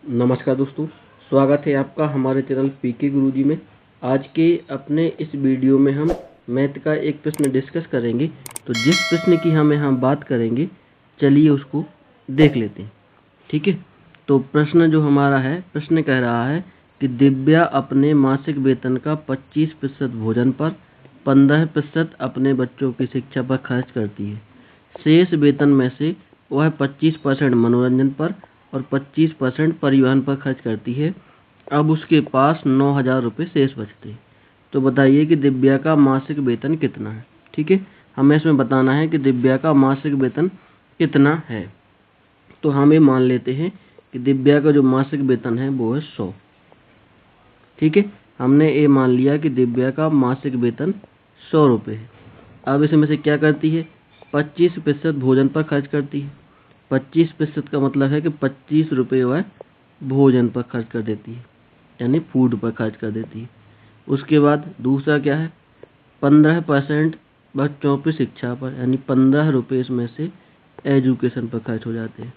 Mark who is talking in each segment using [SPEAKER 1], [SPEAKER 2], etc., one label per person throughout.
[SPEAKER 1] नमस्कार दोस्तों, स्वागत है आपका हमारे चैनल पीके गुरुजी में। आज के अपने इस वीडियो में हम मैथ का एक प्रश्न डिस्कस करेंगे। तो जिस प्रश्न की हम यहाँ बात करेंगे, चलिए उसको देख लेते हैं। ठीक है, तो प्रश्न जो हमारा है, प्रश्न कह रहा है कि दिव्या अपने मासिक वेतन का 25% भोजन पर, 15% अपने बच्चों की शिक्षा पर खर्च करती है। शेष वेतन में से वह 25% मनोरंजन पर और 25% परिवहन पर खर्च करती है। अब उसके पास 9,000 रुपये शेष बचते हैं। तो बताइए कि दिव्या का मासिक वेतन कितना है। ठीक है, हमें इसमें बताना है कि दिव्या का मासिक वेतन कितना है। तो हम ये मान लेते हैं कि दिव्या का जो मासिक वेतन है वो है 100। ठीक है, हमने ये मान लिया कि दिव्या का मासिक वेतन 100 रुपये है। अब इसमें से क्या करती है, 25% भोजन पर खर्च करती है। 25% का मतलब है कि 25 रुपये वह भोजन पर खर्च कर देती है, यानी फूड पर खर्च कर देती है। उसके बाद दूसरा क्या है, 15% बच्चों की शिक्षा पर, यानी 15 रुपये इसमें से एजुकेशन पर खर्च हो जाते हैं।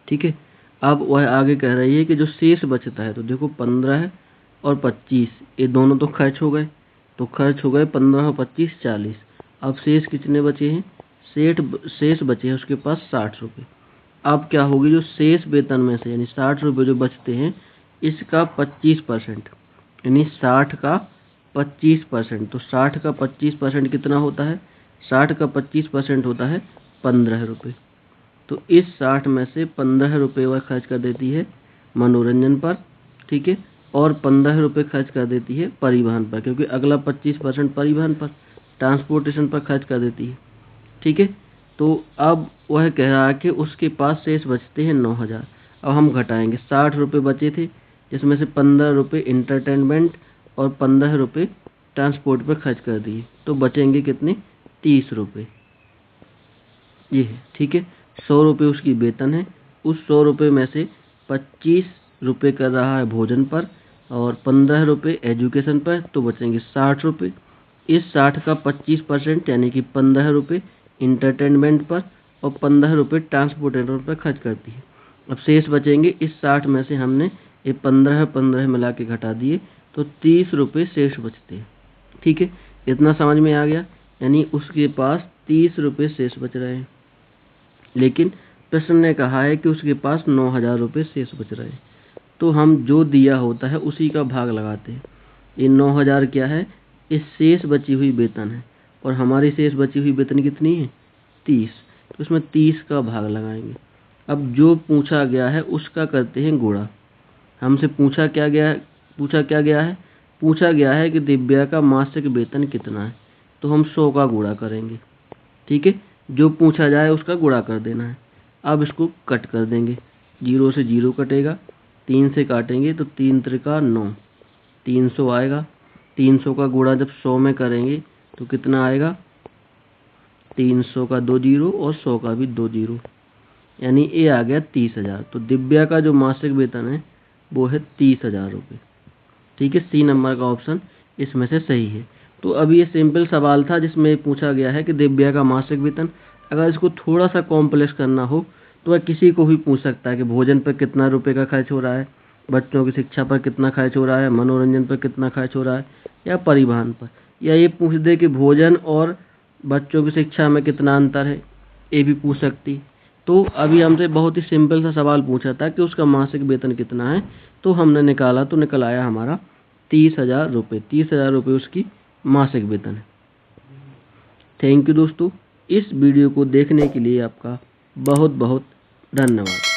[SPEAKER 1] ठीक है, अब वह आगे कह रही है कि जो शेष बचता है, तो देखो 15 और 25 ये दोनों तो खर्च हो गए, तो खर्च हो गए 15 और 25 40। अब शेष कितने बचे हैं, शेष बचे हैं उसके पास 60 रुपये। अब क्या होगी, जो शेष वेतन में से यानी 60 रुपये जो बचते हैं, इसका 25%, यानी 60 का 25%। तो 60 का 25% कितना होता है, 60 का 25% होता है 15 रुपये। तो इस 60 में से 15 रुपये वह खर्च कर देती है मनोरंजन पर। ठीक है, और 15 रुपये खर्च कर देती है परिवहन पर, क्योंकि अगला 25% परिवहन पर, ट्रांसपोर्टेशन पर खर्च कर देती है। ठीक है, तो अब वह कह रहा है कि उसके पास शेष बचते हैं 9,000। अब हम घटाएंगे, 60 रुपये बचे थे, जिसमें से 15 रुपये इंटरटेनमेंट और 15 रुपये ट्रांसपोर्ट पर खर्च कर दिए, तो बचेंगे कितने, 30 रुपये। ये है। ठीक है, 100 रुपये उसकी वेतन है, उस 100 रुपये में से 25 रुपये कर रहा है भोजन पर और 15 रुपये एजुकेशन पर, तो बचेंगे 60 रुपये। इस 60 का 25% यानी कि 15 रुपये इंटरटेनमेंट पर और 15 रुपये ट्रांसपोर्टेशन पर खर्च करती है। अब शेष बचेंगे, इस 60 में से हमने ये 15 मिला के घटा दिए, तो 30 रुपये शेष बचते हैं। ठीक है, इतना समझ में आ गया, यानी उसके पास 30 रुपये शेष बच रहे हैं। लेकिन प्रश्न ने कहा है कि उसके पास 9,000 रुपये शेष बच रहे हैं। तो हम जो दिया होता है उसी का भाग लगाते हैं। ये 9,000 क्या है, इस शेष बची हुई वेतन है, और हमारी शेष बची हुई वेतन कितनी है, 30। तो इसमें 30 का भाग लगाएंगे। अब जो पूछा गया है उसका करते हैं गुणा। हमसे पूछा क्या गया है, पूछा गया है कि दिव्या का मासिक वेतन कितना है, तो हम 100 का गुणा करेंगे। ठीक है, जो पूछा जाए उसका गुणा कर देना है। अब इसको कट कर देंगे, 0 से 0 कटेगा, 3 से काटेंगे तो 3 त्रिका 9, 300 आएगा। 300 का गुणा जब 100 में करेंगे तो कितना आएगा, 300 का 2 जीरो और 100 का भी 2 जीरो, यानी ये आ गया 30,000। तो दिव्या का जो मासिक वेतन है वो है 30,000 रुपये। ठीक है, सी नंबर का ऑप्शन इसमें से सही है। तो अब ये सिंपल सवाल था जिसमें पूछा गया है कि दिव्या का मासिक वेतन। अगर इसको थोड़ा सा कॉम्प्लेक्स करना हो तो वह किसी को भी पूछ सकता है कि भोजन पर कितना रुपए का खर्च हो रहा है, बच्चों की शिक्षा पर कितना खर्च हो रहा है, मनोरंजन पर कितना खर्च हो रहा है, या परिवहन पर, या ये पूछ दे कि भोजन और बच्चों की शिक्षा में कितना अंतर है, ये भी पूछ सकती। तो अभी हमसे बहुत ही सिंपल सा सवाल पूछा था कि उसका मासिक वेतन कितना है, तो हमने निकाला, तो निकल आया हमारा 30,000 रुपये। 30,000 रुपये उसकी मासिक वेतन है। थैंक यू दोस्तों, इस वीडियो को देखने के लिए आपका बहुत बहुत धन्यवाद।